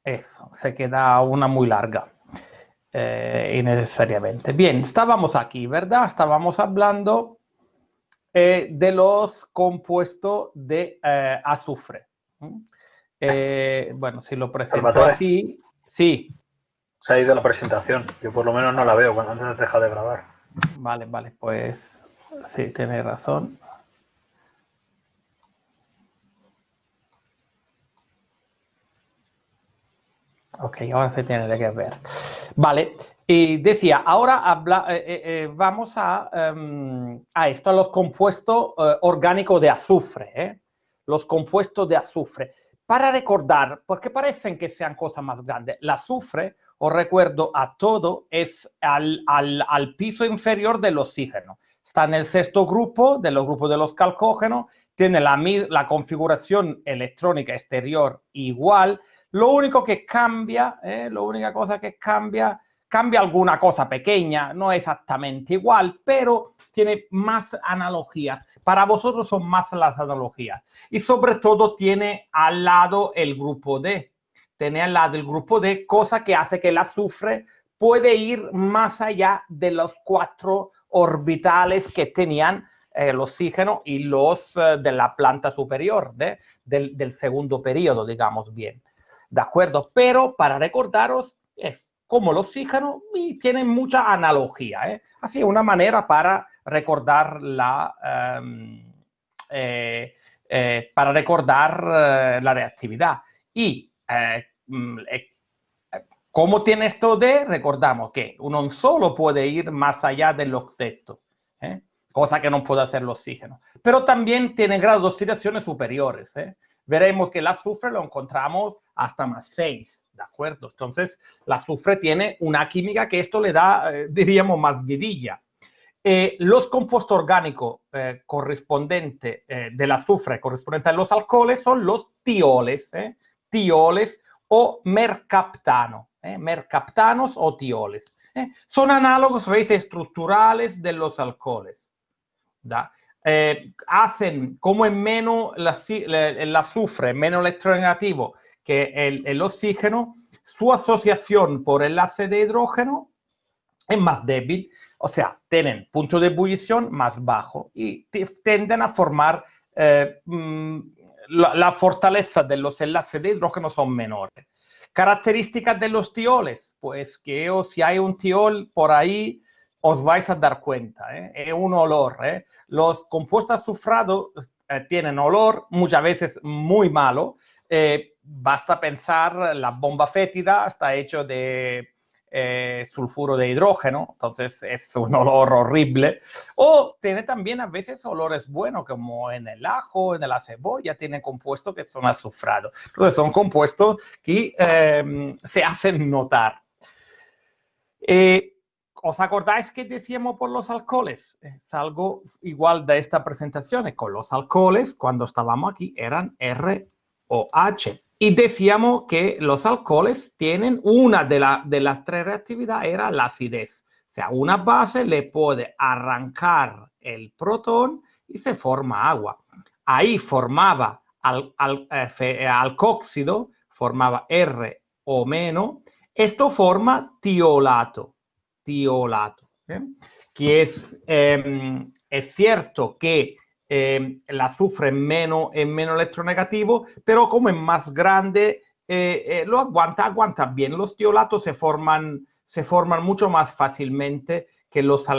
Eso, se queda una muy larga. Innecesariamente. Bien, estábamos aquí, ¿verdad? Estábamos hablando de los compuestos de azufre. Bueno, si lo presento Salvatore, así, sí, se ha ido la presentación. Yo por lo menos no la veo cuando antes deja de grabar. vale, vale, pues sí, tienes razón. Ok, ahora se tiene que ver. Vale, y decía, ahora vamos a esto, a los compuestos orgánicos de azufre, los compuestos de azufre. Para recordar, porque parecen que sean cosas más grandes, el azufre, os recuerdo a todo, es al piso inferior del oxígeno. Está en el sexto grupo, de los grupos de los calcógenos, tiene la configuración electrónica exterior igual. Lo único que cambia, la única cosa que cambia alguna cosa pequeña, no exactamente igual, pero tiene más analogías. Para vosotros son más las analogías. Y sobre todo tiene al lado el grupo D. Tiene al lado el grupo D, cosa que hace que el azufre puede ir más allá de los 4 orbitales que tenían el oxígeno y los de la planta superior, del segundo periodo, digamos bien. ¿De acuerdo? Pero para recordaros, es como el oxígeno y tiene mucha analogía. Así, una manera para recordar la reactividad. Y ¿cómo tiene esto de? Recordamos que uno solo puede ir más allá del octeto, cosa que no puede hacer el oxígeno. Pero también tiene grados de oxidaciones superiores. Veremos que el azufre lo encontramos hasta más 6, ¿de acuerdo? Entonces, el azufre tiene una química que esto le da, diríamos, más vidilla. Los compuestos orgánicos correspondientes del azufre, correspondientes a los alcoholes, son los tioles, tioles o mercaptano, mercaptanos o tioles. Son análogos, veis, estructurales de los alcoholes. Hacen como en menos el azufre, menos electronegativo que el oxígeno, su asociación por enlace de hidrógeno es más débil, o sea, tienen punto de ebullición más bajo y tienden a formar la fortaleza de los enlaces de hidrógeno son menores. Características de los tioles, pues que si hay un tiol por ahí, os vais a dar cuenta, es un olor. Los compuestos azufrados tienen olor, muchas veces muy malo. Basta pensar, la bomba fétida está hecho de sulfuro de hidrógeno, entonces es un olor horrible. O tiene también a veces olores buenos, como en el ajo, en la cebolla, tiene compuestos que son azufrados. Entonces son compuestos que se hacen notar. ¿Os acordáis que decíamos por los alcoholes? Es algo igual de esta presentación. Con los alcoholes, cuando estábamos aquí, eran ROH. Y decíamos que los alcoholes tienen una de las 3 reactividades, era la acidez. O sea, una base le puede arrancar el protón y se forma agua. Ahí formaba alcóxido, formaba R o menos. Esto forma tiolato, que es cierto que el azufre es menos electronegativo, pero como es más grande, lo aguanta bien. Los tiolatos se forman mucho más fácilmente que los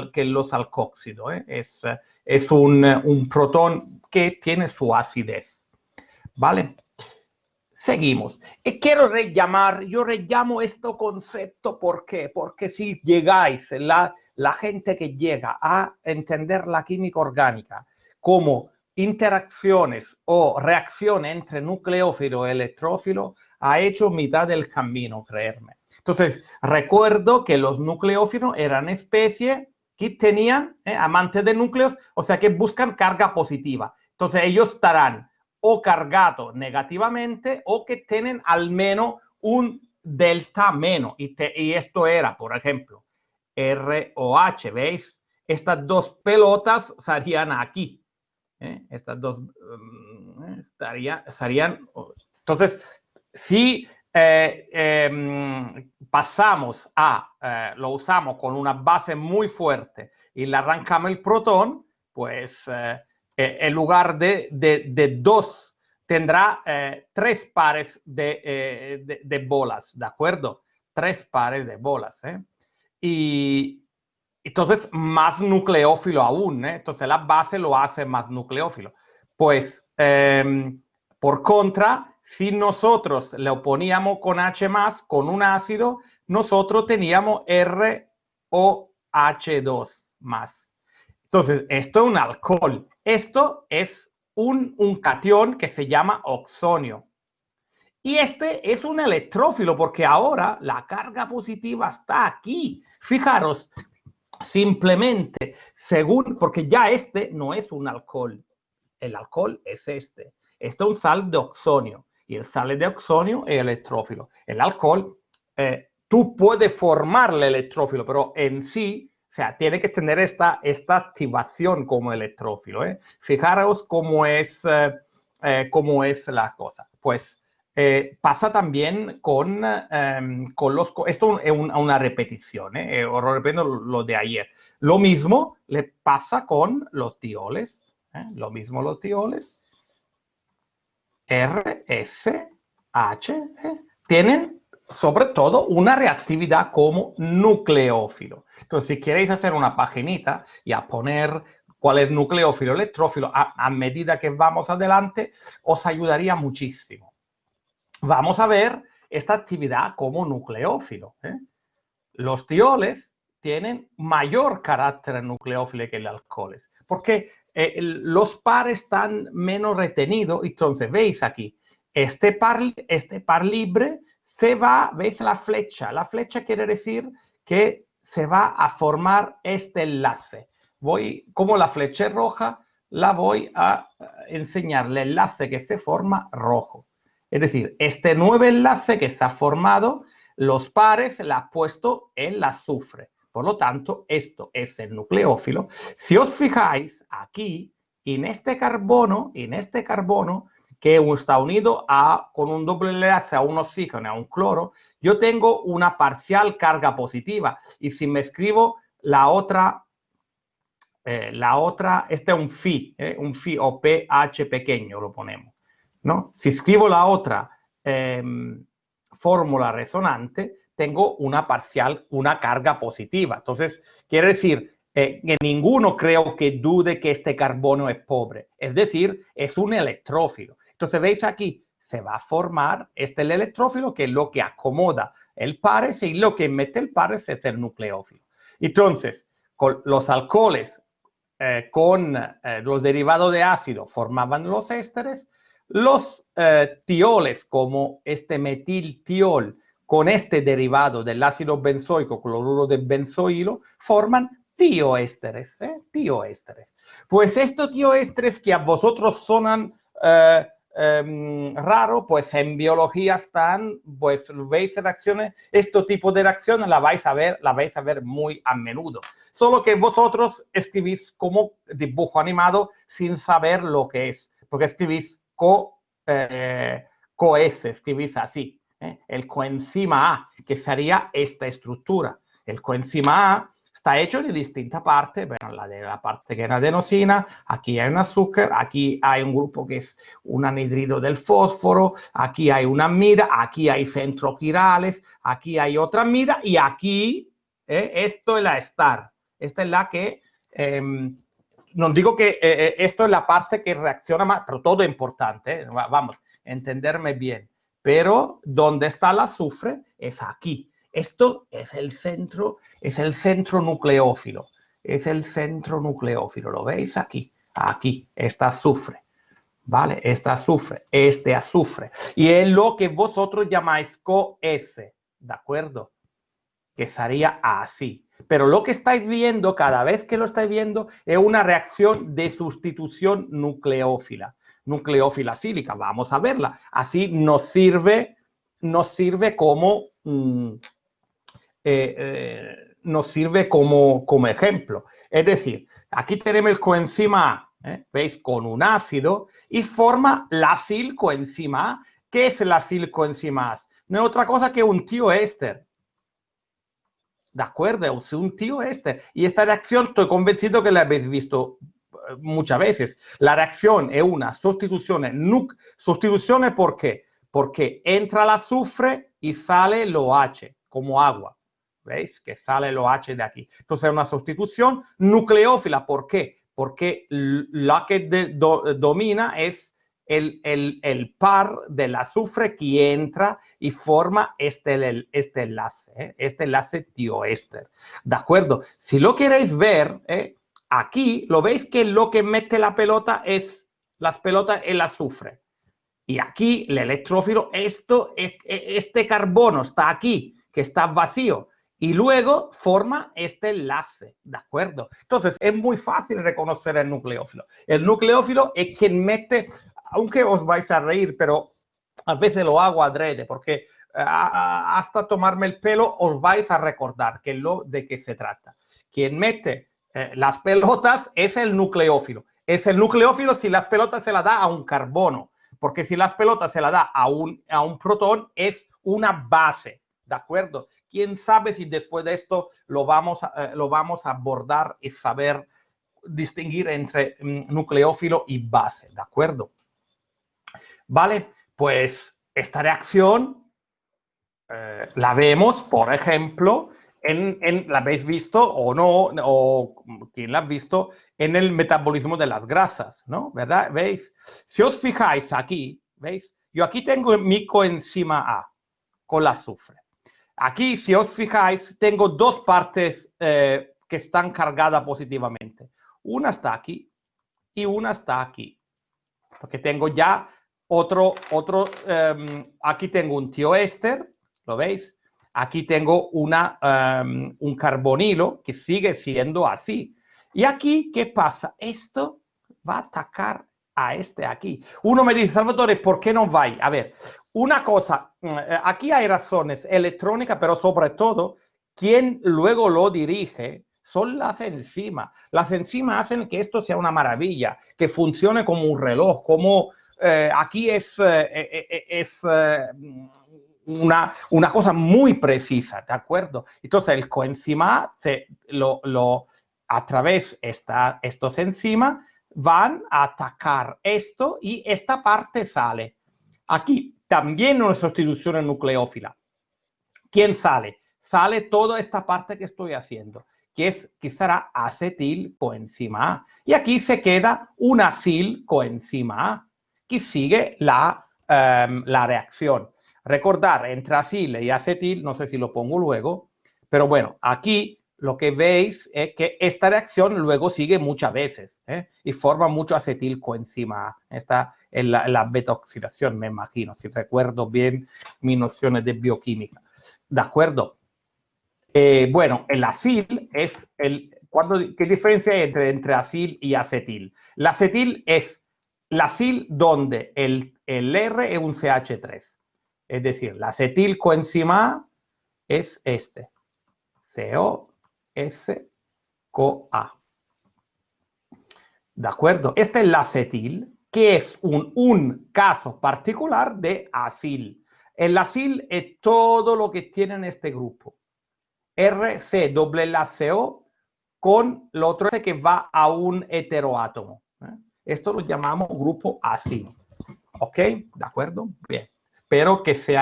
alcóxidos. Es un protón que tiene su acidez. ¿Vale? Seguimos. Y quiero yo rellamo este concepto, ¿por qué? Porque si llegáis, la gente que llega a entender la química orgánica como interacciones o reacciones entre nucleófilo y electrófilo, ha hecho mitad del camino, creerme. Entonces, recuerdo que los nucleófilos eran especies que tenían amantes de núcleos, o sea, que buscan carga positiva. Entonces, ellos estarán o cargado negativamente o que tienen al menos un delta menos. Y esto era, por ejemplo, ROH, ¿veis? Estas dos pelotas estarían aquí. Estas dos estarían. Entonces, si pasamos lo usamos con una base muy fuerte y le arrancamos el protón, pues en lugar de 2 tendrá 3 pares de bolas, ¿de acuerdo? 3 pares de bolas, Y entonces más nucleófilo aún, Entonces la base lo hace más nucleófilo. Pues por contra, si nosotros le oponíamos con H+, con un ácido, nosotros teníamos ROH2 más. Entonces, esto es un alcohol. Esto es un catión que se llama oxonio. Y este es un electrófilo porque ahora la carga positiva está aquí. Fijaros, simplemente, porque ya este no es un alcohol. El alcohol es este. Este es un sal de oxonio. Y el sal de oxonio es electrófilo. El alcohol, tú puedes formar el electrófilo, pero en sí, o sea, tiene que tener esta activación como electrófilo. Fijaros cómo es la cosa. Pues pasa también con los... Esto es una repetición, os repito lo de ayer. Lo mismo le pasa con los tioles. Lo mismo los tioles. R, S, H, tienen sobre todo una reactividad como nucleófilo. Entonces, si queréis hacer una paginita y a poner cuál es nucleófilo, electrófilo, a medida que vamos adelante, os ayudaría muchísimo. Vamos a ver esta actividad como nucleófilo. Los tioles tienen mayor carácter nucleófilo que los alcoholes, porque los pares están menos retenidos. Entonces, veis aquí, este par libre se va, veis la flecha. La flecha quiere decir que se va a formar este enlace. Como la flecha es roja, la voy a enseñar el enlace que se forma rojo. Es decir, este nuevo enlace que está formado, los pares la ha puesto en el azufre. Por lo tanto, esto es el nucleófilo. Si os fijáis aquí, en este carbono, que está unido con un doble enlace a un oxígeno, a un cloro, yo tengo una parcial carga positiva. Y si me escribo la otra, este es un phi o pH pequeño lo ponemos, ¿no? Si escribo la otra fórmula resonante, tengo una carga positiva. Entonces, quiere decir que ninguno creo que dude que este carbono es pobre. Es decir, es un electrófilo. Entonces, veis aquí, se va a formar el electrófilo, que es lo que acomoda el pares, y lo que mete el pares es el nucleófilo. Entonces, con los alcoholes, con los derivados de ácido, formaban los ésteres. Los tioles, como este metiltiol, con este derivado del ácido benzoico, cloruro de benzoilo, forman tioésteres. Pues estos tioésteres que a vosotros sonan raro, pues en biología están, pues veis reacciones, este tipo de reacciones la vais a ver muy a menudo. Solo que vosotros escribís como dibujo animado sin saber lo que es, porque escribís CoS, escribís así, el coenzima A, que sería esta estructura. El coenzima A está hecho de distintas partes, bueno, la parte que es la adenosina, aquí hay un azúcar, aquí hay un grupo que es un anhidrido del fósforo, aquí hay una amida, aquí hay centroquirales, aquí hay otra amida y aquí, esto es la estar. Esta es la que... no digo que esto es la parte que reacciona más, pero todo es importante, vamos, entenderme bien. Pero donde está el azufre es aquí. Esto es el centro nucleófilo. Es el centro nucleófilo. ¿Lo veis aquí? Aquí, este azufre. ¿Vale? Este azufre. Y es lo que vosotros llamáis CoS. ¿De acuerdo? Que sería así. Pero lo que estáis viendo, cada vez que lo estáis viendo, es una reacción de sustitución nucleófila sílica. Vamos a verla. Así nos sirve como como ejemplo. Es decir, aquí tenemos el coenzima A, ¿veis? Con un ácido y forma la acilcoenzima A. ¿Qué es la acilcoenzima A? no es otra cosa que un tioéster. ¿De acuerdo? Es un tioéster. Y esta reacción estoy convencido que la habéis visto muchas veces. La reacción es una sustitución. ¿Por qué? Porque entra el azufre y sale el OH como agua. ¿Veis? Que sale el OH de aquí. Entonces es una sustitución nucleófila. ¿Por qué? Porque la que domina es el par del azufre que entra y forma este enlace, este enlace tioéster. ¿De acuerdo? Si lo queréis ver, aquí lo veis que lo que mete la pelota es las pelotas el azufre. Y aquí el electrófilo, este carbono está aquí, que está vacío. Y luego forma este enlace, ¿de acuerdo? Entonces, es muy fácil reconocer el nucleófilo. El nucleófilo es quien mete, aunque os vais a reír, pero a veces lo hago adrede, porque hasta tomarme el pelo os vais a recordar de qué se trata. Quien mete las pelotas es el nucleófilo. Es el nucleófilo si las pelotas se las da a un carbono, porque si las pelotas se las da a un protón es una base, ¿de acuerdo? ¿Quién sabe si después de esto lo vamos a abordar y saber distinguir entre nucleófilo y base, ¿de acuerdo? Vale, pues esta reacción la vemos, por ejemplo, ¿la habéis visto o no? O quien la ha visto en el metabolismo de las grasas, ¿no? ¿Verdad? ¿Veis? Si os fijáis aquí, ¿veis? Yo aquí tengo mi coenzima A con el azufre. Aquí, si os fijáis, tengo dos partes que están cargadas positivamente. Una está aquí y una está aquí. Porque tengo ya aquí tengo un tioéster, ¿lo veis? Aquí tengo un carbonilo que sigue siendo así. Y aquí, ¿qué pasa? Esto va a atacar a este aquí. Uno me dice, Salvatore, ¿por qué no va? A ver, una cosa, aquí hay razones electrónicas, pero sobre todo, quien luego lo dirige son las enzimas. Las enzimas hacen que esto sea una maravilla, que funcione como un reloj, como aquí es una cosa muy precisa, ¿de acuerdo? Entonces el coenzima a través de estos enzimas van a atacar esto y esta parte sale. Aquí también una sustitución nucleófila. ¿Quién sale? Sale toda esta parte que estoy haciendo, que será acetil coenzima A. Y aquí se queda un acil coenzima A, que sigue la reacción. Recordar, entre acil y acetil, no sé si lo pongo luego, pero bueno, aquí lo que veis es que esta reacción luego sigue muchas veces y forma mucho acetil coenzima A. Esta es la beta-oxidación, me imagino, si recuerdo bien mis nociones de bioquímica. ¿De acuerdo? Bueno, el acil es ¿qué diferencia hay entre acil y acetil? El acetil es el acil donde el R es un CH3. Es decir, la acetil coenzima A es este. COS-CoA. ¿De acuerdo? Este es el acetil, que es un caso particular de acil. El acil es todo lo que tiene en este grupo. RC-CO con lo otro que va a un heteroátomo. Esto lo llamamos grupo acil. ¿Ok? ¿De acuerdo? Bien. Espero que se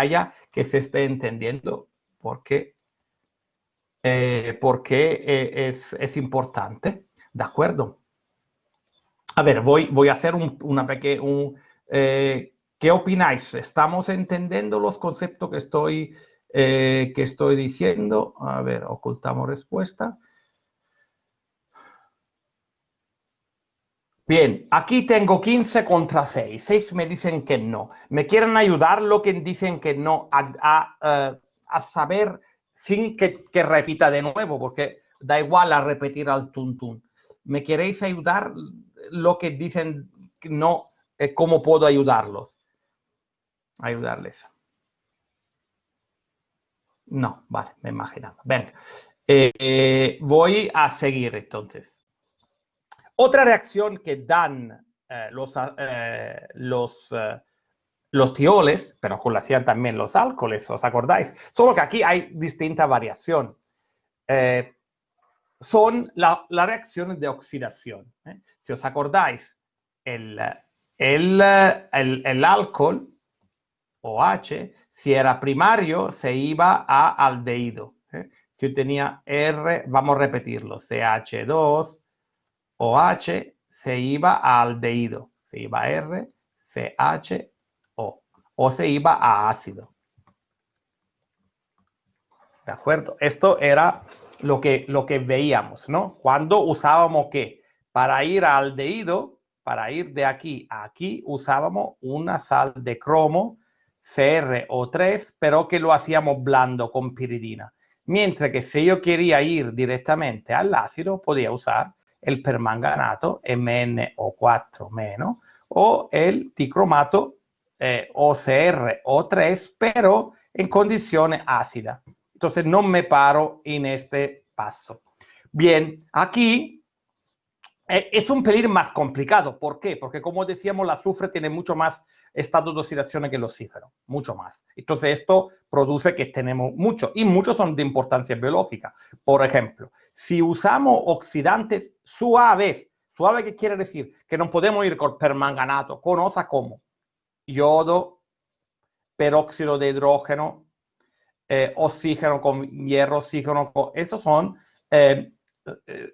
esté entendiendo porque es importante. ¿De acuerdo? A ver, voy a hacer una pequeña... ¿qué opináis? ¿Estamos entendiendo los conceptos que estoy diciendo? A ver, ocultamos respuesta. Bien, aquí tengo 15 contra 6. 6 me dicen que no. ¿Me quieren ayudar lo que dicen que no a saber sin que repita de nuevo? Porque da igual a repetir al tuntún. ¿Me queréis ayudar lo que dicen que no? ¿Cómo puedo ayudarles? No, vale, me imaginaba. Venga, voy a seguir entonces. Otra reacción que dan los los tioles, pero lo hacían también los alcoholes, ¿os acordáis? Solo que aquí hay distinta variación. Son las reacciones de oxidación. Si os acordáis, el alcohol, OH, si era primario, se iba a aldehído. Si yo tenía R, vamos a repetirlo, CH2, OH, se iba a aldehído. Se iba a R, CHO. O se iba a ácido. ¿De acuerdo? Esto era lo que veíamos, ¿no? Cuando usábamos ¿qué? Para ir a aldehído, para ir de aquí a aquí, usábamos una sal de cromo, CrO3, pero que lo hacíamos blando con piridina. Mientras que si yo quería ir directamente al ácido, podía usar el permanganato MnO4- o el ticromato OCrO3, pero en condiciones ácidas. Entonces no me paro en este paso. Bien, aquí es un pelín más complicado. ¿Por qué? Porque como decíamos, el azufre tiene mucho más estado de oxidación que el oxígeno, mucho más. Entonces esto produce que tenemos mucho, y muchos son de importancia biológica. Por ejemplo, si usamos oxidantes suaves, suave ¿qué quiere decir? Que no podemos ir con permanganato, con cosas como yodo, peróxido de hidrógeno, oxígeno con hierro, oxígeno con... Estos son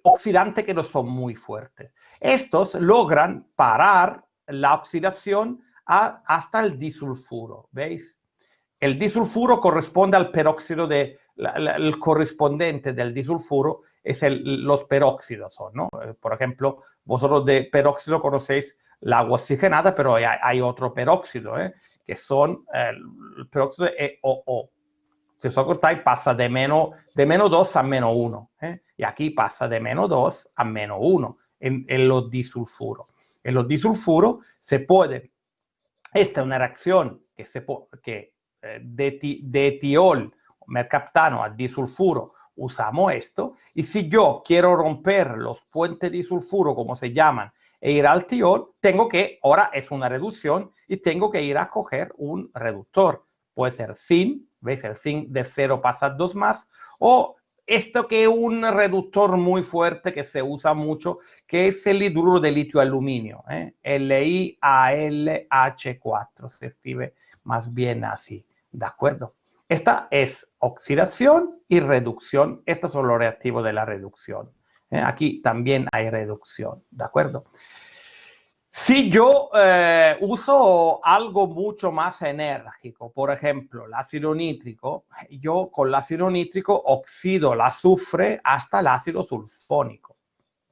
oxidantes que no son muy fuertes. Estos logran parar la oxidación hasta el disulfuro, ¿veis? El disulfuro corresponde al peróxido el correspondiente del disulfuro es los peróxidos, ¿no? Por ejemplo, vosotros de peróxido conocéis el agua oxigenada, pero hay otro peróxido, que son el peróxido de EOO. Si os acordáis, pasa de menos 2 a menos 1. Y aquí pasa de menos 2 a menos 1 en los disulfuros. En los disulfuros se puede, esta es una reacción que de etiol, mercaptano a disulfuro, usamos esto. Y si yo quiero romper los puentes disulfuro, como se llaman, e ir al tiol, tengo que, ahora es una reducción, y tengo que ir a coger un reductor. Puede ser zinc, ¿veis? El zinc de 0 pasa a 2 más, o esto que es un reductor muy fuerte que se usa mucho, que es el hidruro de litio aluminio, LiAlH4, se escribe más bien así, ¿de acuerdo? Esta es oxidación y reducción, estos son los reactivos de la reducción. Aquí también hay reducción, ¿de acuerdo? Si yo uso algo mucho más enérgico, por ejemplo, el ácido nítrico, yo con el ácido nítrico oxido el azufre hasta el ácido sulfónico,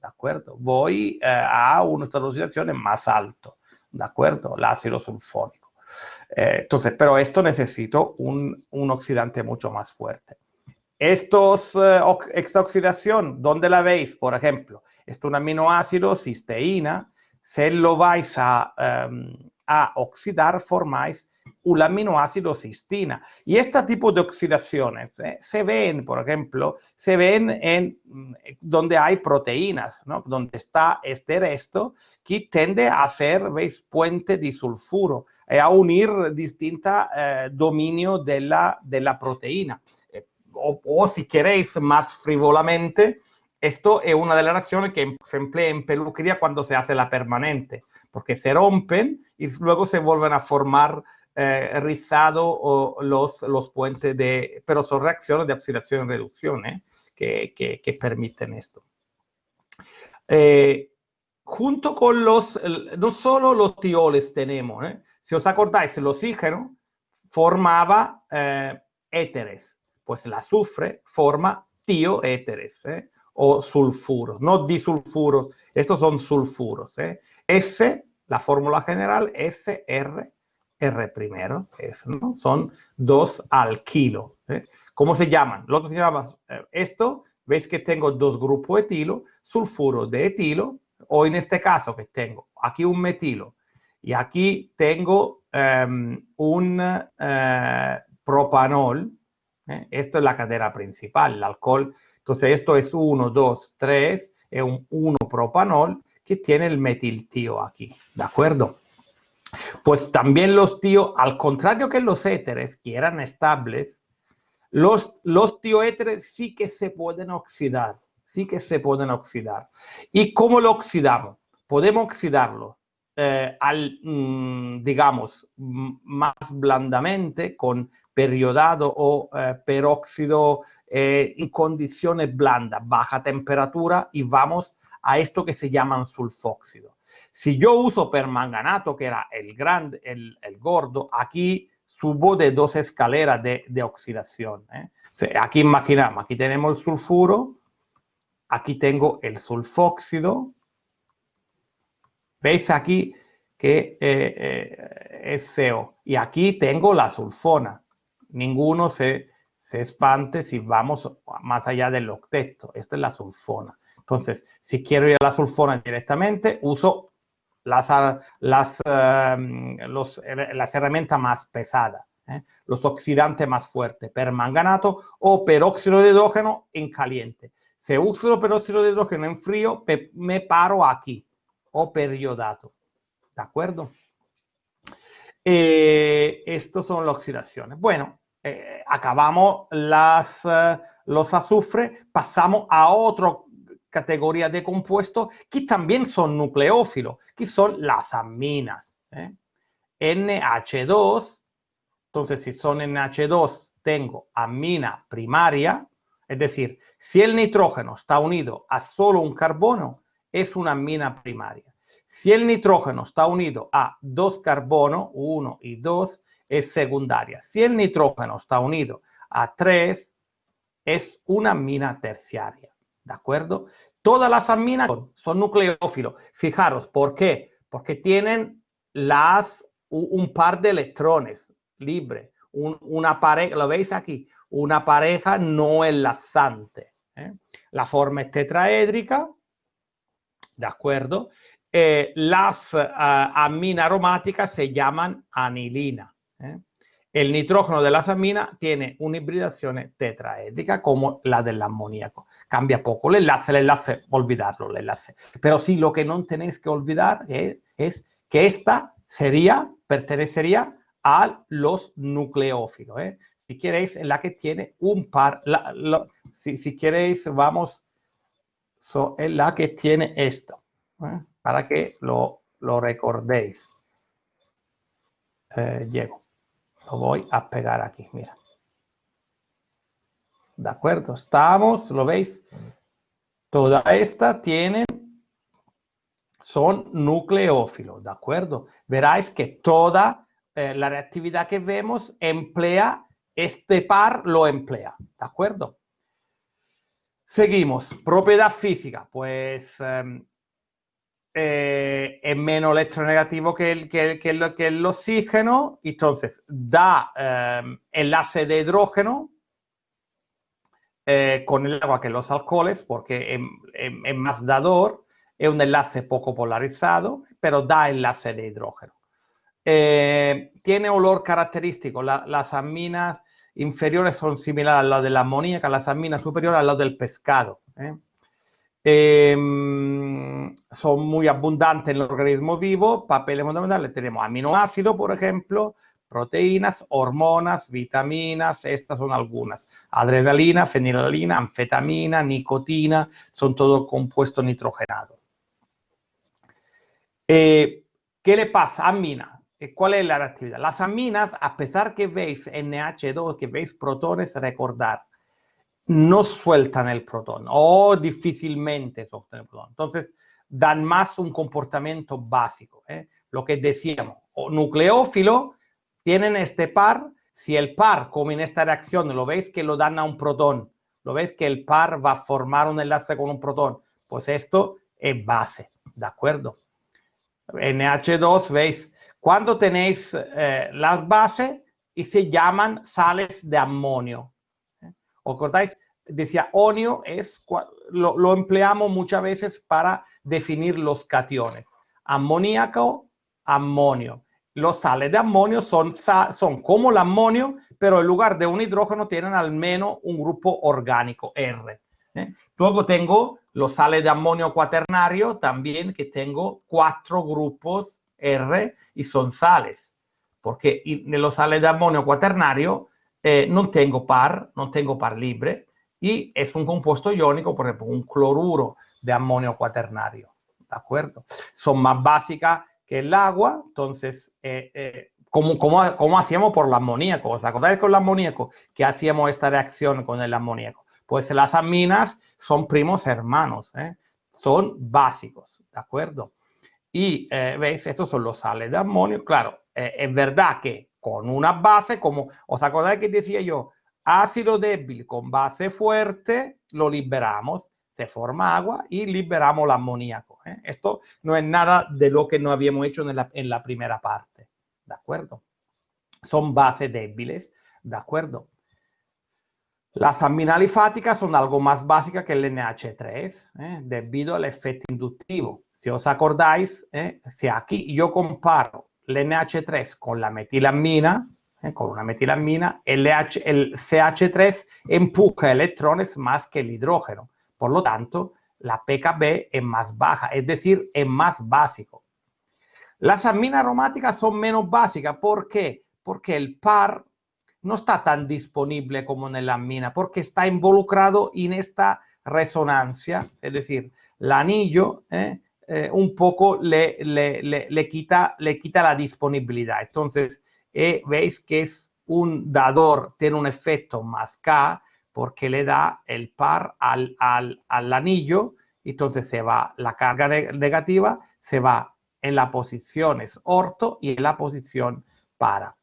¿de acuerdo? Voy a un estado de oxidación más alto, ¿de acuerdo? El ácido sulfónico. Entonces, pero esto necesito un oxidante mucho más fuerte. Esta oxidación, ¿dónde la veis? Por ejemplo, esto es un aminoácido, cisteína. Si lo vais a oxidar, formáis un aminoácido cistina. Y este tipo de oxidaciones se ven, por ejemplo, se ven en donde hay proteínas, ¿no? Donde está este resto que tiende a hacer, ¿veis? Puente disulfuro, a unir distintos dominios de la proteína. O si queréis más frivolamente, esto es una de las reacciones que se emplea en peluquería cuando se hace la permanente, porque se rompen y luego se vuelven a formar rizado los puentes pero son reacciones de oxidación y reducción que permiten esto. Junto con no solo los tioles tenemos, si os acordáis, el oxígeno formaba éteres, pues el azufre forma tioéteres, o sulfuros, no disulfuros, estos son sulfuros. S, la fórmula general, SR, R primero, ¿no? Son 2 al kilo. ¿Cómo se llaman? Lo otro se llama esto, veis que tengo 2 grupos etilo, sulfuro de etilo, o en este caso que tengo aquí un metilo y aquí tengo un propanol. Esto es la cadena principal, el alcohol. Entonces esto es 1, 2, 3, es un 1-propanol que tiene el metiltío aquí, ¿de acuerdo? Pues también al contrario que los éteres, que eran estables, los tioéteres sí que se pueden oxidar, sí que se pueden oxidar. ¿Y cómo lo oxidamos? Podemos oxidarlo digamos, más blandamente con periodado o peróxido en condiciones blandas, baja temperatura, y vamos a esto que se llaman sulfóxido. Si yo uso permanganato, que era el grande, el gordo, aquí subo de 2 escaleras de oxidación. Aquí imaginamos, aquí tenemos el sulfuro, aquí tengo el sulfóxido. ¿Veis aquí que es CO? Y aquí tengo la sulfona. Ninguno se espante si vamos más allá del octeto. Esta es la sulfona. Entonces, si quiero ir a la sulfona directamente, uso las herramientas más pesadas, los oxidantes más fuertes, permanganato o peróxido de hidrógeno en caliente. Si uso peróxido de hidrógeno en frío, me paro aquí, o periodato. ¿De acuerdo? Estos son las oxidaciones. Bueno, acabamos los azufres, pasamos a otra categoría de compuestos que también son nucleófilos, que son las aminas. NH2, entonces si son NH2, tengo amina primaria, es decir, si el nitrógeno está unido a solo un carbono, es una amina primaria. Si el nitrógeno está unido a 2 carbonos, 1 y 2, es secundaria. Si el nitrógeno está unido a 3, es una amina terciaria. ¿De acuerdo? Todas las aminas son nucleófilos. Fijaros, ¿por qué? Porque tienen un par de electrones libres. Una pareja, ¿lo veis aquí? Una pareja no enlazante. La forma es tetraédrica. ¿De acuerdo? Las aminas aromáticas se llaman anilina. El nitrógeno de las aminas tiene una hibridación tetraédrica como la del amoníaco. Cambia poco el enlace, olvidarlo, el enlace. Pero sí, lo que no tenéis que olvidar es que esta pertenecería a los nucleófilos. Si queréis, la que tiene un par, si queréis, vamos, es la que tiene esto, para que lo recordéis. Llego. Lo voy a pegar aquí, mira. ¿De acuerdo? Estamos, ¿lo veis? Toda esta son nucleófilos, ¿de acuerdo? Veráis que toda la reactividad que vemos emplea, este par lo emplea, ¿de acuerdo? Seguimos. Propiedad física, pues es menos electronegativo que el oxígeno, entonces da enlace de hidrógeno con el agua que los alcoholes, porque es más dador, es un enlace poco polarizado, pero da enlace de hidrógeno. Tiene olor característico. Las aminas inferiores son similares a las de la amoníaca, las aminas superiores a las del pescado. Son muy abundantes en el organismo vivo. Papeles fundamentales tenemos aminoácidos, por ejemplo, proteínas, hormonas, vitaminas, estas son algunas. Adrenalina, fenilalina, anfetamina, nicotina, son todos compuestos nitrogenados. ¿Qué le pasa a amina? ¿Cuál es la reactividad? Las aminas, a pesar que veis NH2, que veis protones, recordad, no sueltan el protón o difícilmente sueltan el protón. Entonces, dan más un comportamiento básico. Lo que decíamos, nucleófilo, tienen este par. Si el par, como en esta reacción, lo veis que lo dan a un protón, lo veis que el par va a formar un enlace con un protón, pues esto es base, ¿de acuerdo? NH2, veis, cuando tenéis las bases y se llaman sales de amonio. ¿Os acordáis? Decía, onio lo empleamos muchas veces para definir los cationes. Amoníaco, amonio. Los sales de amonio son como el amonio, pero en lugar de un hidrógeno tienen al menos un grupo orgánico, R. Luego tengo los sales de amonio cuaternario, también que tengo 4 grupos R, y son sales, porque en los sales de amonio cuaternario no tengo par libre, y es un compuesto iónico, por ejemplo, un cloruro de amonio cuaternario, ¿de acuerdo? Son más básicas que el agua, entonces, como hacíamos por el amoníaco. ¿Os acordáis con el amoníaco que hacíamos esta reacción con el amoníaco? Pues las aminas son primos hermanos, son básicos, ¿de acuerdo? Y veis, estos son los sales de amonio. Claro, es verdad que con una base, como os acordáis que decía yo, ácido débil con base fuerte, lo liberamos, se forma agua y liberamos el amoníaco. Esto no es nada de lo que no habíamos hecho en la primera parte, ¿de acuerdo? Son bases débiles, ¿de acuerdo? Las aminalifáticas son algo más básicas que el NH3, debido al efecto inductivo. Si os acordáis, si aquí yo comparo el NH3 con la metilamina, con una metilamina, el CH3 empuja electrones más que el hidrógeno. Por lo tanto, la pKb es más baja, es decir, es más básico. Las aminas aromáticas son menos básicas. ¿Por qué? Porque el par no está tan disponible como en la amina, porque está involucrado en esta resonancia, es decir, el anillo un poco le quita la disponibilidad. Entonces, veis que es un dador, tiene un efecto más K, porque le da el par al anillo, entonces se va la carga negativa, se va en la posición orto y en la posición para.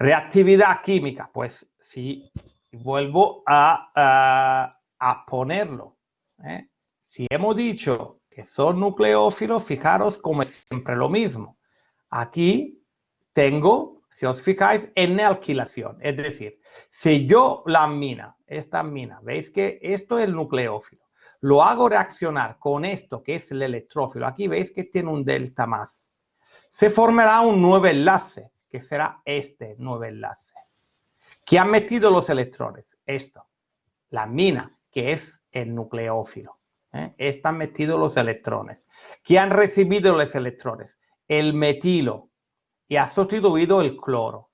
Reactividad química, pues si vuelvo a ponerlo. Si hemos dicho que son nucleófilos, fijaros como es siempre lo mismo. Aquí tengo, si os fijáis, N-alquilación. Es decir, si yo la amina, esta amina, veis que esto es el nucleófilo, lo hago reaccionar con esto que es el electrófilo. Aquí veis que tiene un delta más. Se formará un nuevo enlace, que será este nuevo enlace. ¿Qué han metido los electrones? Esto, la amina, que es el nucleófilo. Están metidos los electrones. ¿Qué han recibido los electrones? El metilo, y ha sustituido el cloro.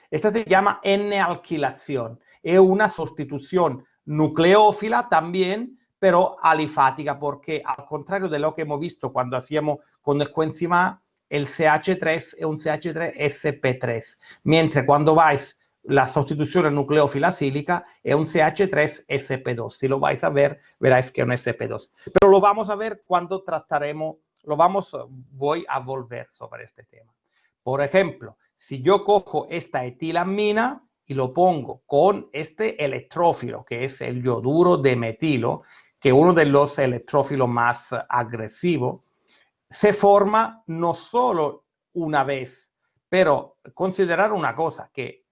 Esta se llama N-alquilación. Es una sustitución nucleófila también, pero alifática, porque al contrario de lo que hemos visto cuando hacíamos con el coenzima A, el CH3 es un CH3SP3, mientras cuando vais la sustitución nucleófila sílica es un CH3SP2. Si lo vais a ver, veréis que es un SP2. Pero lo vamos a ver cuando trataremos, voy a volver sobre este tema. Por ejemplo, si yo cojo esta etilamina y lo pongo con este electrófilo, que es el yoduro de metilo, que es uno de los electrófilos más agresivos, se forma no solo una vez, pero considerar una cosa, que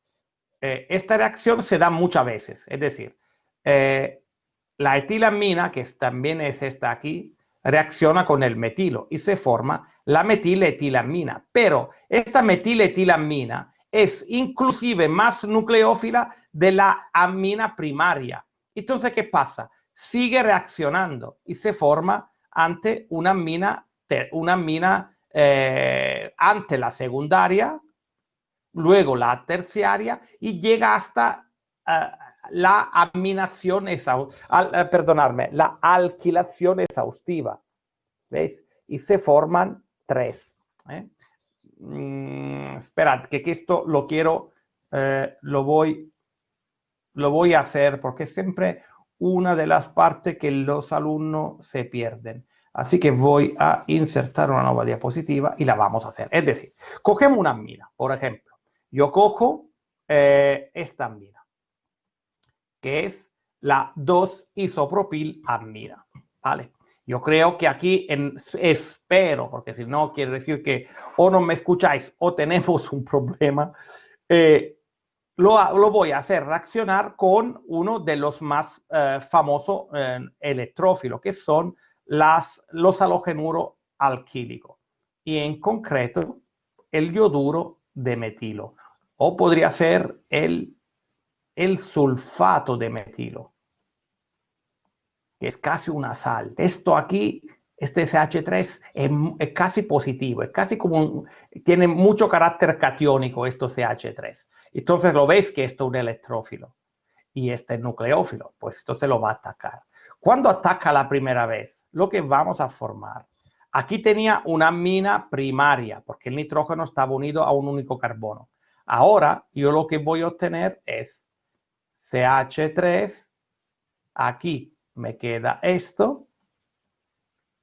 esta reacción se da muchas veces. Es decir, la etilamina, que también es esta aquí, reacciona con el metilo y se forma la metiletilamina. Pero esta metiletilamina es inclusive más nucleófila de la amina primaria. Entonces, ¿qué pasa? Sigue reaccionando y se forma ante una amina ante la secundaria, luego la terciaria y llega hasta la aminación la alquilación exhaustiva. ¿Veis? Y se forman tres. Esperad, que esto lo quiero, lo voy a hacer porque es siempre una de las partes que los alumnos se pierden. Así que voy a insertar una nueva diapositiva y la vamos a hacer. Es decir, cogemos una amina, por ejemplo. Yo cojo esta amina, que es la 2-isopropilamina, ¿vale? Yo creo que aquí espero, porque si no quiere decir que o no me escucháis o tenemos un problema, lo voy a hacer reaccionar con uno de los más famosos electrófilos, que son los halogenuros alquílicos, y en concreto el yoduro de metilo, o podría ser el sulfato de metilo, que es casi una sal. Esto aquí este CH3 es casi positivo, es casi como tiene mucho carácter catiónico esto CH3. Entonces lo veis que esto es un electrófilo y este es nucleófilo, pues entonces lo va a atacar. Cuando ataca la primera vez, lo que vamos a formar, aquí tenía una amina primaria, porque el nitrógeno estaba unido a un único carbono. Ahora yo lo que voy a obtener es CH3, aquí me queda esto,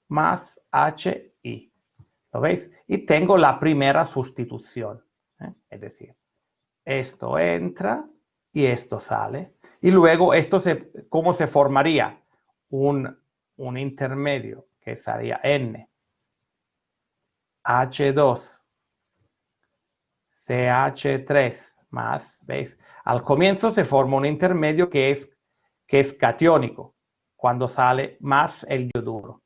más HI. ¿Lo veis? Y tengo la primera sustitución. Es decir, esto entra y esto sale. Y luego, ¿cómo se formaría? Un intermedio que sería N, H2, CH3 más, ¿veis? Al comienzo se forma un intermedio que es catiónico, cuando sale más el yoduro.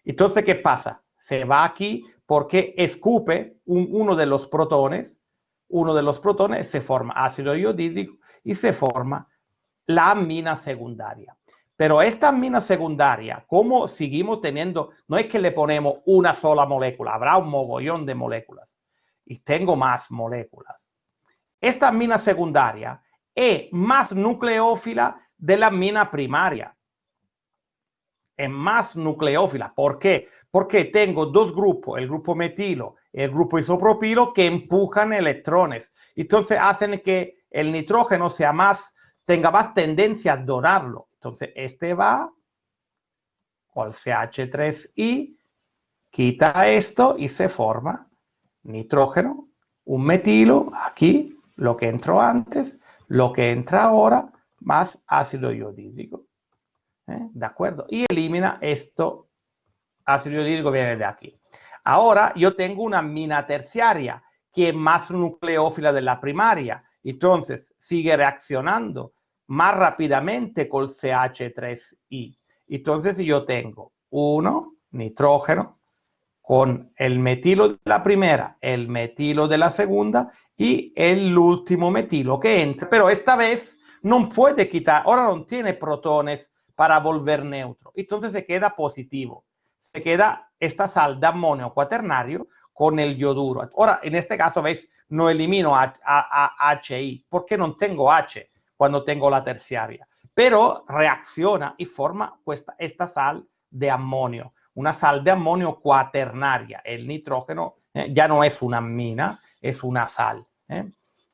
Entonces, ¿qué pasa? Se va aquí porque escupe uno de los protones, se forma ácido iodídrico y se forma la amina secundaria. Pero esta amina secundaria, como seguimos teniendo, no es que le ponemos una sola molécula, habrá un mogollón de moléculas y tengo más moléculas. Esta amina secundaria es más nucleófila de la amina primaria. Es más nucleófila. ¿Por qué? Porque tengo dos grupos, el grupo metilo y el grupo isopropilo, que empujan electrones. Entonces hacen que el nitrógeno tenga más tendencia a donarlo. Entonces este va con el CH3I, quita esto y se forma nitrógeno, un metilo, aquí, lo que entró antes, lo que entra ahora, más ácido iodídrico. ¿De acuerdo? Y elimina esto, ácido iodídrico viene de aquí. Ahora yo tengo una amina terciaria que es más nucleófila de la primaria, entonces sigue reaccionando más rápidamente con CH3I. Entonces yo tengo uno, nitrógeno, con el metilo de la primera, el metilo de la segunda y el último metilo que entra, pero esta vez no puede quitar, ahora no tiene protones para volver neutro, entonces se queda positivo, se queda esta sal de amonio cuaternario con el yoduro. Ahora, en este caso, ¿veis? No elimino HI, porque no tengo H cuando tengo la terciaria, pero reacciona y forma esta sal de amonio, una sal de amonio cuaternaria. El nitrógeno ya no es una amina, es una sal.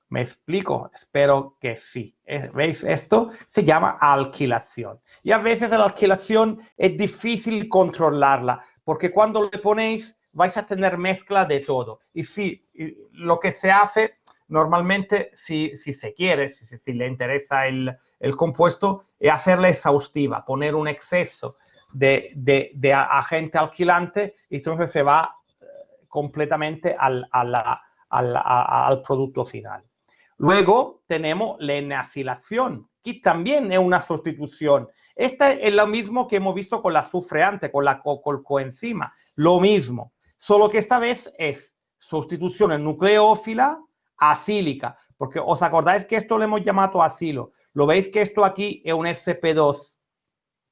¿Me explico? Espero que sí. ¿Veis? Esto se llama alquilación. Y a veces la alquilación es difícil controlarla, porque cuando le ponéis vais a tener mezcla de todo. Y sí, lo que se hace normalmente, si se quiere, si le interesa el compuesto, es hacerla exhaustiva, poner un exceso de agente alquilante, y entonces se va completamente al producto final. Luego tenemos la N-acilación, que también es una sustitución. Esta es lo mismo que hemos visto con la azufre antes, con el coenzima, lo mismo, solo que esta vez es sustitución en nucleófila acílica, porque os acordáis que esto lo hemos llamado acilo. Lo veis que esto aquí es un SP2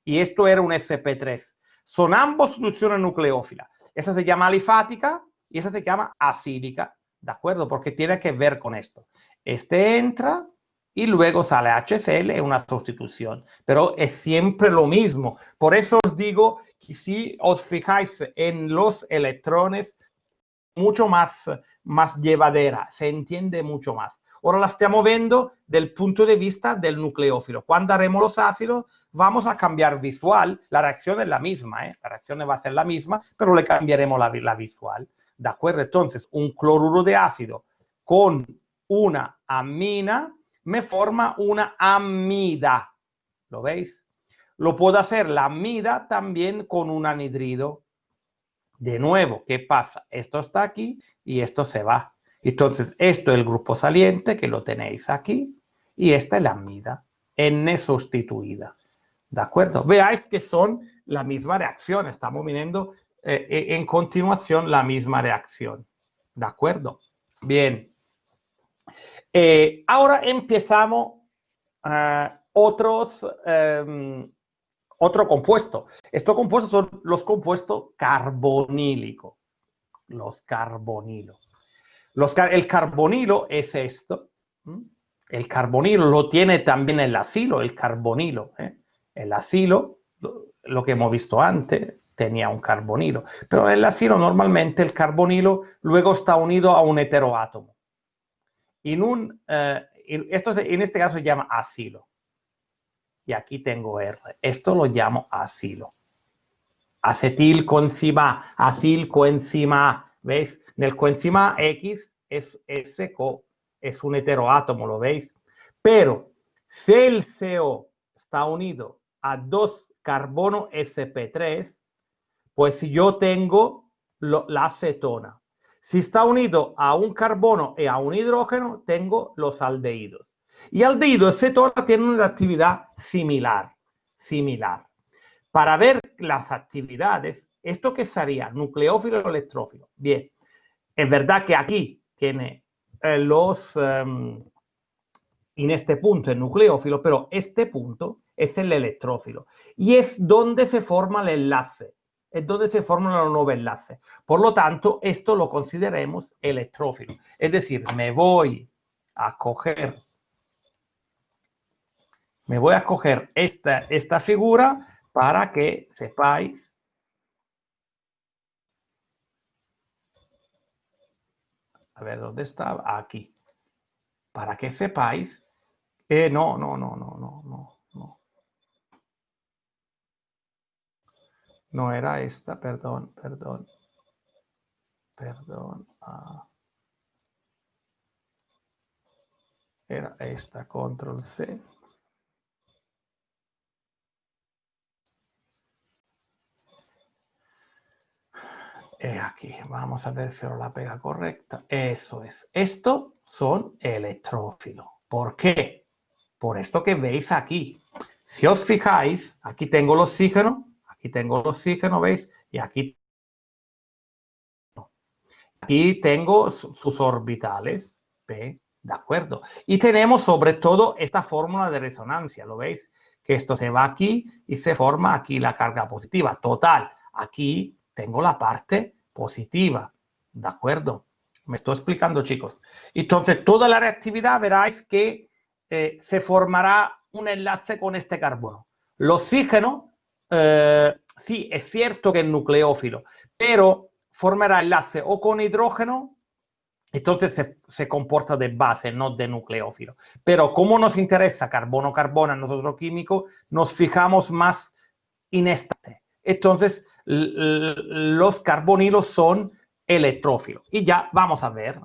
y esto era un SP3. Son ambos sustituciones nucleófilas. Esa se llama alifática y esa se llama acílica, ¿de acuerdo? Porque tiene que ver con esto. Este entra y luego sale HCl, es una sustitución, pero es siempre lo mismo. Por eso os digo que si os fijáis en los electrones, mucho más llevadera, se entiende mucho más. Ahora la estamos viendo del punto de vista del nucleófilo. Cuando haremos los ácidos, vamos a cambiar visual. La reacción es la misma, la reacción va a ser la misma, pero le cambiaremos la visual. ¿De acuerdo? Entonces, un cloruro de ácido con una amina me forma una amida. ¿Lo veis? Lo puedo hacer la amida también con un anhidrido. De nuevo, ¿qué pasa? Esto está aquí y esto se va. Entonces, esto es el grupo saliente, que lo tenéis aquí, y esta es la amida, N sustituida. ¿De acuerdo? Veáis que son la misma reacción. Estamos viendo en continuación la misma reacción. ¿De acuerdo? Bien. Ahora empezamos otros otro compuesto. Estos compuestos son los compuestos carbonílicos. Los carbonilos. El carbonilo es esto. El carbonilo lo tiene también el acilo, el carbonilo. El acilo, lo que hemos visto antes, tenía un carbonilo. Pero el acilo, normalmente, el carbonilo luego está unido a un heteroátomo. En este caso se llama acilo. Y aquí tengo R. Esto lo llamo acilo. Acetil coenzima A, acil coenzima A. ¿Veis? Nel coenzima X es SCO, es un heteroátomo, ¿lo veis? Pero si el CO está unido a 2 carbono sp3, pues yo tengo la acetona. Si está unido a un carbono y a un hidrógeno, tengo los aldehídos. Y aldehído y cetona tienen una actividad similar. Para ver las actividades, ¿esto qué sería? ¿Nucleófilo o electrófilo? Bien, es verdad que aquí tiene en este punto el nucleófilo, pero este punto es el electrófilo. Y es donde se forma el enlace, es donde se forman los nuevos enlaces. Por lo tanto, esto lo consideremos electrófilo. Es decir, me voy a coger esta figura para que sepáis. A ver, ¿dónde estaba? Aquí. Para que sepáis. No. No era esta, perdón. Era esta, control C. Aquí, vamos a ver si os la pega correcta. Eso es. Estos son electrófilos. ¿Por qué? Por esto que veis aquí. Si os fijáis, aquí tengo el oxígeno, ¿veis? Y aquí tengo sus orbitales, ¿ve? ¿De acuerdo? Y tenemos sobre todo esta fórmula de resonancia, ¿lo veis? Que esto se va aquí y se forma aquí la carga positiva. Total, aquí tengo la parte positiva, ¿de acuerdo? Me estoy explicando, chicos. Entonces, toda la reactividad veráis que se formará un enlace con este carbono. El oxígeno, sí, es cierto que es nucleófilo, pero formará enlace o con hidrógeno, entonces se comporta de base, no de nucleófilo. Pero como nos interesa carbono-carbono a nosotros químicos, nos fijamos más en esta. Entonces, los carbonilos son electrófilos. Y ya vamos a ver.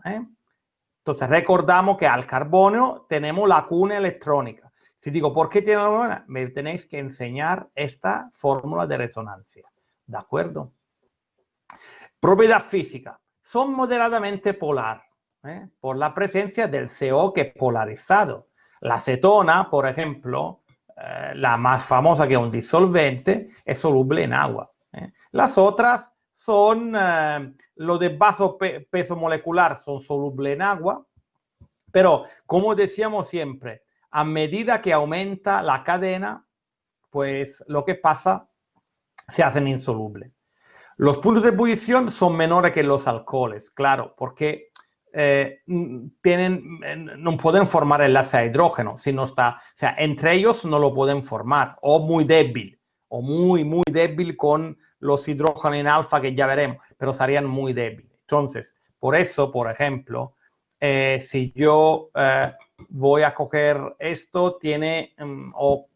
Entonces, recordamos que al carbono tenemos la cuna electrónica. Si digo, ¿por qué tiene la cuna? Me tenéis que enseñar esta fórmula de resonancia. ¿De acuerdo? Propiedad física. Son moderadamente polar, por la presencia del CO que es polarizado. La acetona, por ejemplo, la más famosa, que es un disolvente, es soluble en agua. Las otras son, los de bajo peso molecular son solubles en agua, pero como decíamos siempre, a medida que aumenta la cadena, pues lo que pasa, se hacen insolubles. Los puntos de ebullición son menores que los alcoholes, claro, porque no pueden formar enlace a hidrógeno, si no está, o sea, entre ellos no lo pueden formar, o muy débil, o muy débil con los hidrógenos en alfa, que ya veremos, pero serían muy débiles. Entonces, por eso, por ejemplo, si yo voy a coger esto, tiene, o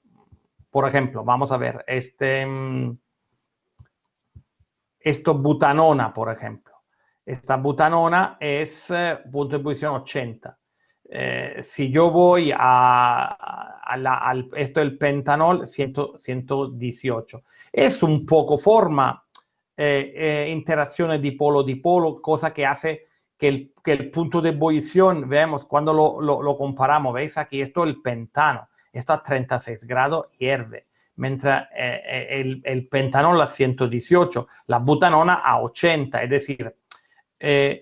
por ejemplo, vamos a ver, esto butanona, por ejemplo. Esta butanona es punto de ebullición 80. Si yo voy esto del pentanol, 118. Es un poco forma interacciones dipolo-dipolo, cosa que hace que el punto de ebullición, vemos cuando lo comparamos, veis aquí, esto es el pentano, esto a 36 grados hierve. Mientras el pentanol a 118, la butanona a 80, es decir,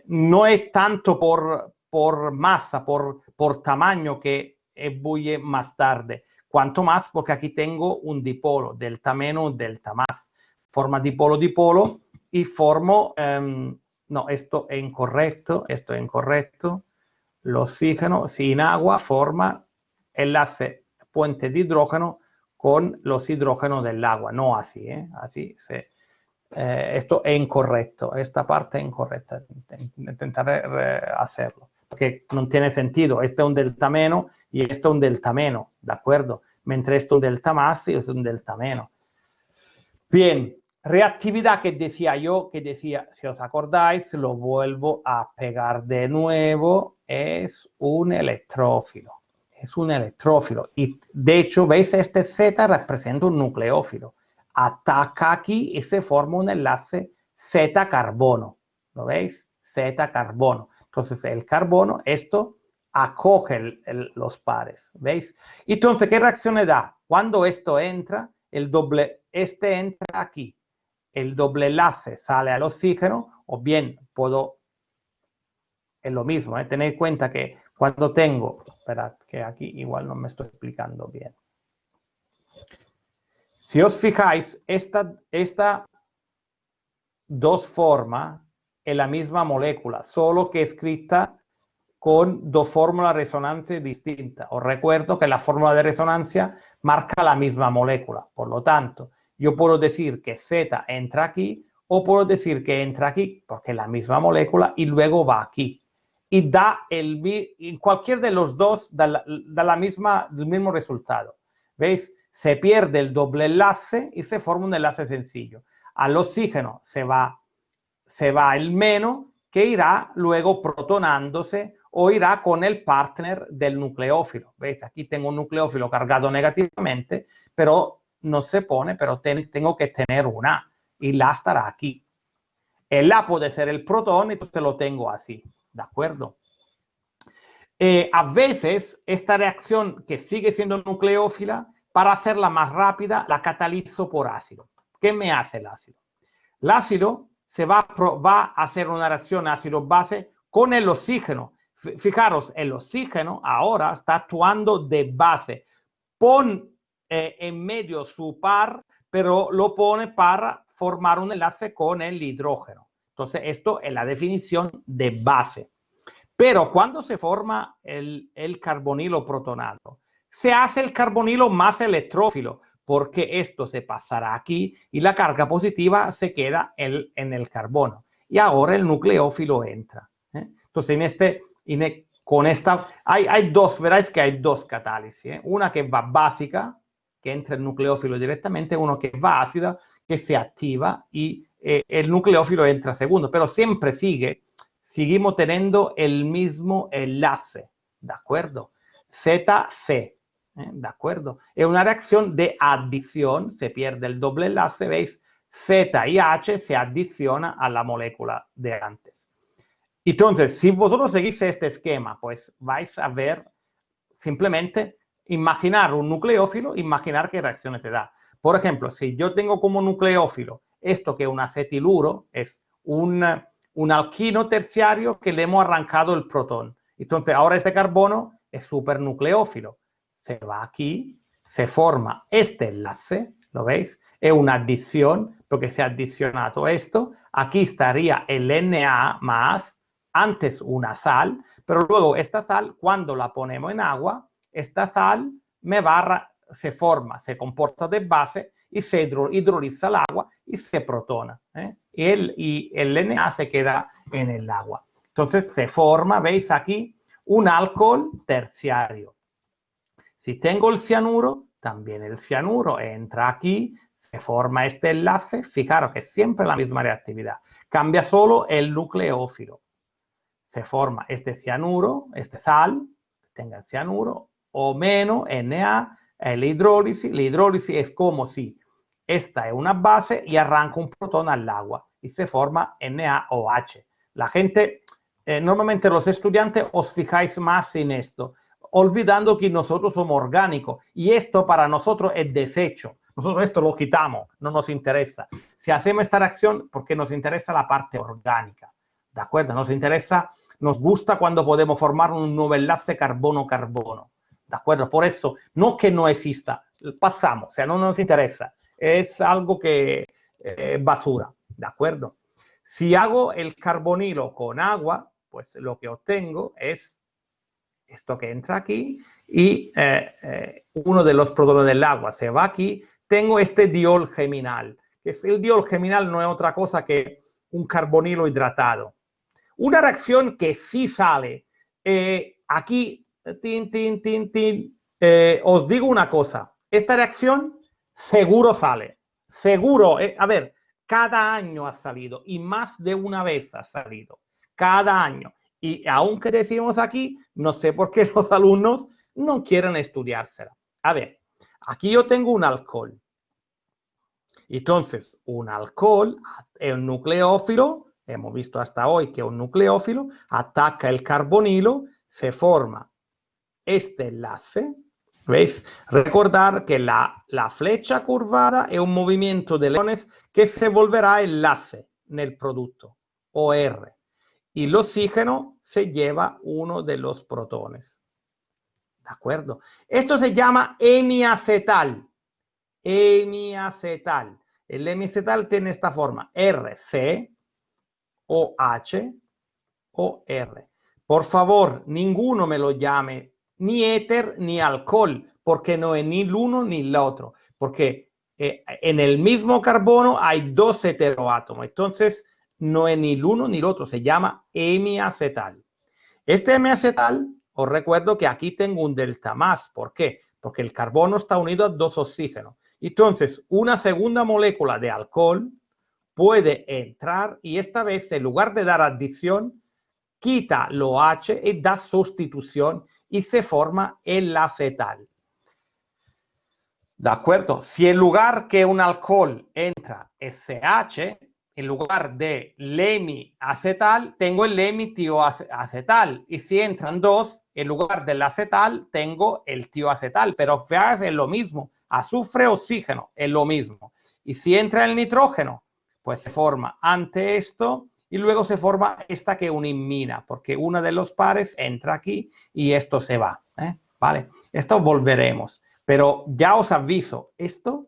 no es tanto por masa, por tamaño que ebulle más tarde, Cuanto más, porque aquí tengo un dipolo, delta menos, delta más. Forma dipolo-dipolo y formo, no, esto es incorrecto, el oxígeno sin agua forma enlace puente de hidrógeno con los hidrógenos del agua, no así, así esto es incorrecto, esta parte es incorrecta, intentaré hacerlo, porque no tiene sentido, este es un delta menos y esto es un delta menos, ¿de acuerdo? Mientras esto es un delta más y esto es un delta menos. Bien, reactividad que decía yo, si os acordáis, lo vuelvo a pegar de nuevo, es un electrófilo. Es un electrófilo. Y de hecho, ¿veis? Este Z representa un nucleófilo. Ataca aquí y se forma un enlace Z-carbono. ¿Lo veis? Z-carbono. Entonces, el carbono, esto acoge los pares. ¿Veis? Entonces, ¿qué reacciones da? Cuando esto entra, este entra aquí. El doble enlace sale al oxígeno, o bien puedo, es lo mismo, tened en cuenta que cuando tengo, esperad, que aquí igual no me estoy explicando bien. Si os fijáis, esta dos formas es la misma molécula, solo que escrita con dos fórmulas de resonancia distintas. Os recuerdo que la fórmula de resonancia marca la misma molécula. Por lo tanto, yo puedo decir que Z entra aquí o puedo decir que entra aquí porque es la misma molécula y luego va aquí. Y da en cualquier de los dos da el mismo resultado. ¿Veis? Se pierde el doble enlace y se forma un enlace sencillo. Al oxígeno se va el menos que irá luego protonándose o irá con el partner del nucleófilo. ¿Veis? Aquí tengo un nucleófilo cargado negativamente, pero no se pone, pero tengo que tener un A. Y la estará aquí. El A puede ser el protón, entonces lo tengo así. ¿De acuerdo? A veces, esta reacción que sigue siendo nucleófila, para hacerla más rápida, la catalizo por ácido. ¿Qué me hace el ácido? El ácido se va a hacer una reacción ácido-base con el oxígeno. Fijaros, el oxígeno ahora está actuando de base. Pone en medio su par, pero lo pone para formar un enlace con el hidrógeno. Entonces, esto es la definición de base. Pero cuando se forma el carbonilo protonado, se hace el carbonilo más electrófilo, porque esto se pasará aquí y la carga positiva se queda en el carbono. Y ahora el nucleófilo entra. Entonces, con esta, hay dos, veréis que hay dos catálisis. Una que va básica, que entra el nucleófilo directamente, uno que va ácida, que se activa y el nucleófilo entra segundo, pero siempre seguimos teniendo el mismo enlace, ¿de acuerdo? ZC, ¿de acuerdo? Es una reacción de adición, se pierde el doble enlace, ¿veis? Z y H se adiciona a la molécula de antes. Entonces, si vosotros seguís este esquema, pues vais a ver simplemente imaginar un nucleófilo, imaginar qué reacciones te da. Por ejemplo, si yo tengo como nucleófilo esto que es un acetiluro, es un alquino terciario que le hemos arrancado el protón. Entonces, ahora este carbono es supernucleófilo. Se va aquí, se forma este enlace, ¿lo veis? Es una adición, porque se ha adicionado esto. Aquí estaría el Na más, antes una sal, pero luego esta sal, cuando la ponemos en agua, esta sal se forma, se comporta de base y se hidroliza el agua y se protona. Y el Na se queda en el agua. Entonces se forma, veis aquí, un alcohol terciario. Si tengo el cianuro, también el cianuro entra aquí, se forma este enlace. Fijaros que es siempre la misma reactividad. Cambia solo el nucleófilo. Se forma este cianuro, este sal, tenga el cianuro, o menos Na, la hidrólisis. La hidrólisis es como si esta es una base y arranca un protón al agua y se forma NaOH. La gente, normalmente los estudiantes os fijáis más en esto, olvidando que nosotros somos orgánicos y esto para nosotros es desecho. Nosotros esto lo quitamos, no nos interesa. Si hacemos esta reacción, porque nos interesa la parte orgánica, ¿de acuerdo? Nos gusta cuando podemos formar un nuevo enlace carbono-carbono, ¿de acuerdo? Por eso, no que no exista, pasamos, o sea, no nos interesa, es algo que es basura, ¿de acuerdo? Si hago el carbonilo con agua, pues lo que obtengo es esto que entra aquí y uno de los protones del agua se va aquí, tengo este diol geminal, que es el diol geminal no es otra cosa que un carbonilo hidratado. Una reacción que sí sale, aquí, os digo una cosa, esta reacción seguro sale, seguro, a ver, cada año ha salido y más de una vez ha salido, cada año. Y aunque decimos aquí, no sé por qué los alumnos no quieren estudiársela. A ver, aquí yo tengo un alcohol. Entonces, un alcohol es un nucleófilo, hemos visto hasta hoy que un nucleófilo ataca el carbonilo, se forma este enlace. ¿Veis? Recordar que la flecha curvada es un movimiento de electrones que se volverá enlace en el producto, OR. Y el oxígeno se lleva uno de los protones. ¿De acuerdo? Esto se llama hemiacetal. Hemiacetal. El hemiacetal tiene esta forma, RC, OH, OR. Por favor, ninguno me lo llame ni éter ni alcohol, porque no es ni el uno ni el otro, porque en el mismo carbono hay dos heteroátomos, entonces no es ni el uno ni el otro, se llama hemiacetal. Este hemiacetal, os recuerdo que aquí tengo un delta más, ¿por qué? Porque el carbono está unido a dos oxígenos. Entonces, una segunda molécula de alcohol puede entrar y esta vez, en lugar de dar adición, quita lo H y da sustitución y se forma el acetal. ¿De acuerdo? Si en lugar que un alcohol entra SH, en lugar de lemi-acetal, tengo el lemi-tioacetal. Y si entran dos, en lugar del acetal, tengo el tioacetal. Pero veáis, es lo mismo. Azufre, oxígeno, es lo mismo. Y si entra el nitrógeno, pues se forma ante esto y luego se forma esta que unimina, porque una de los pares entra aquí y esto se va. ¿Vale? Esto volveremos. Pero ya os aviso, esto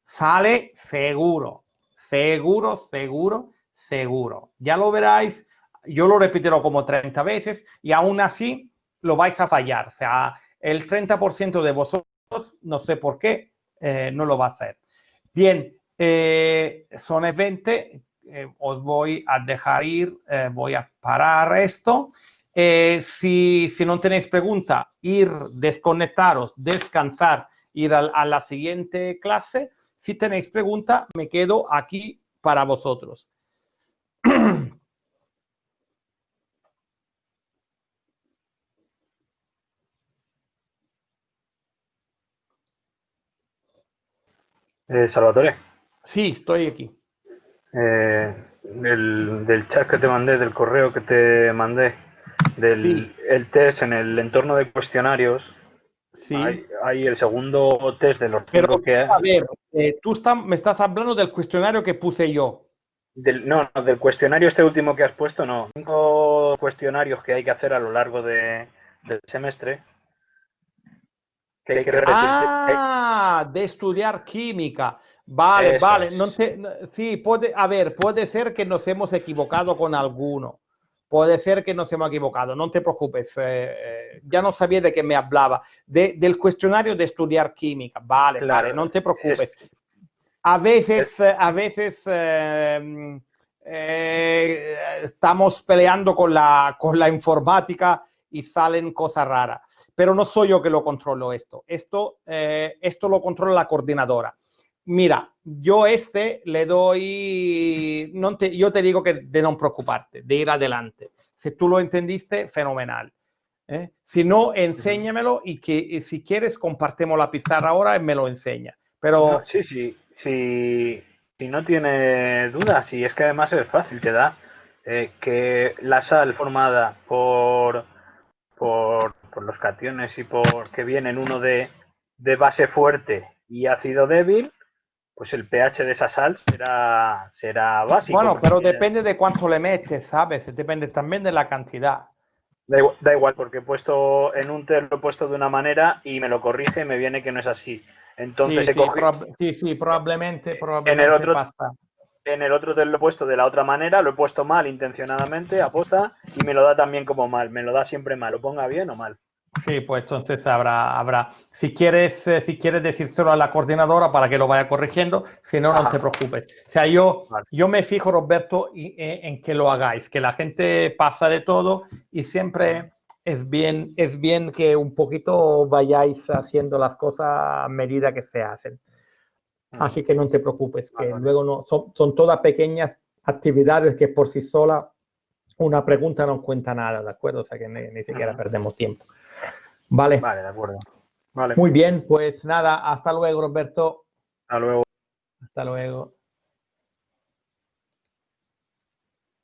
sale seguro, seguro, seguro, seguro. Ya lo veráis, yo lo repetiré como 30 veces y aún así lo vais a fallar. O sea, el 30% de vosotros, no sé por qué, no lo va a hacer. Bien, son 20, os voy a dejar ir, voy a parar esto. Si no tenéis pregunta, ir, desconectaros, descansar, ir a la siguiente clase. Si tenéis pregunta, me quedo aquí para vosotros. Salvatore, Sí, estoy aquí. del chat que te mandé, del correo que te mandé, Sí, el test en el entorno de cuestionarios, sí. hay el segundo test de los Pero, 5 que hay. a ver, me estás hablando del cuestionario que puse yo. No, del cuestionario este último que has puesto, no. 5 cuestionarios que hay que hacer a lo largo del semestre. Que hay que repetir. De estudiar química. Vale, Eso vale. es. Sí, puede ser que nos hemos equivocado con alguno. Puede ser que nos hemos equivocado. No te preocupes. Ya no sabía de qué me hablaba. Del cuestionario de estudiar química. Vale, vale. Claro. No te preocupes. A veces estamos peleando con la informática y salen cosas raras. Pero no soy yo que lo controlo esto. Esto lo controla la coordinadora. Mira, yo le doy, yo te digo que de no preocuparte, de ir adelante. Si tú lo entendiste, fenomenal. Si no, enséñamelo y si quieres, compartimos la pizarra ahora y me lo enseña. No, Pero si no tiene dudas, si es que además es fácil, te da que la sal formada por los cationes y por que vienen uno de base fuerte y ácido débil, pues el pH de esa sal será básico. bueno, pero depende de cuánto le metes, ¿sabes? Depende también de la cantidad. Da igual, porque he puesto en un test lo he puesto de una manera y me lo corrige y me viene que no es así. Entonces Sí, he cogido, sí, probablemente, en el probablemente otro, pasa. en el otro test lo he puesto de la otra manera, lo he puesto mal intencionadamente, aposta, y me lo da también como mal. Me lo da siempre mal, lo ponga bien o mal. Sí, pues entonces habrá. Si quieres decírselo a la coordinadora para que lo vaya corrigiendo, si no, no Ajá, te preocupes. O sea, yo, vale. yo me fijo, Roberto, en que lo hagáis, que la gente pasa de todo y siempre es bien que un poquito vayáis haciendo las cosas a medida que se hacen. Así que no te preocupes, que Vale, vale. luego no, son todas pequeñas actividades que por sí sola una pregunta no cuenta nada, ¿de acuerdo? O sea que ni siquiera Ujú. perdemos tiempo. Vale. Vale, de acuerdo. Vale, Muy bien, pues nada, hasta luego, Roberto. hasta luego. Hasta luego.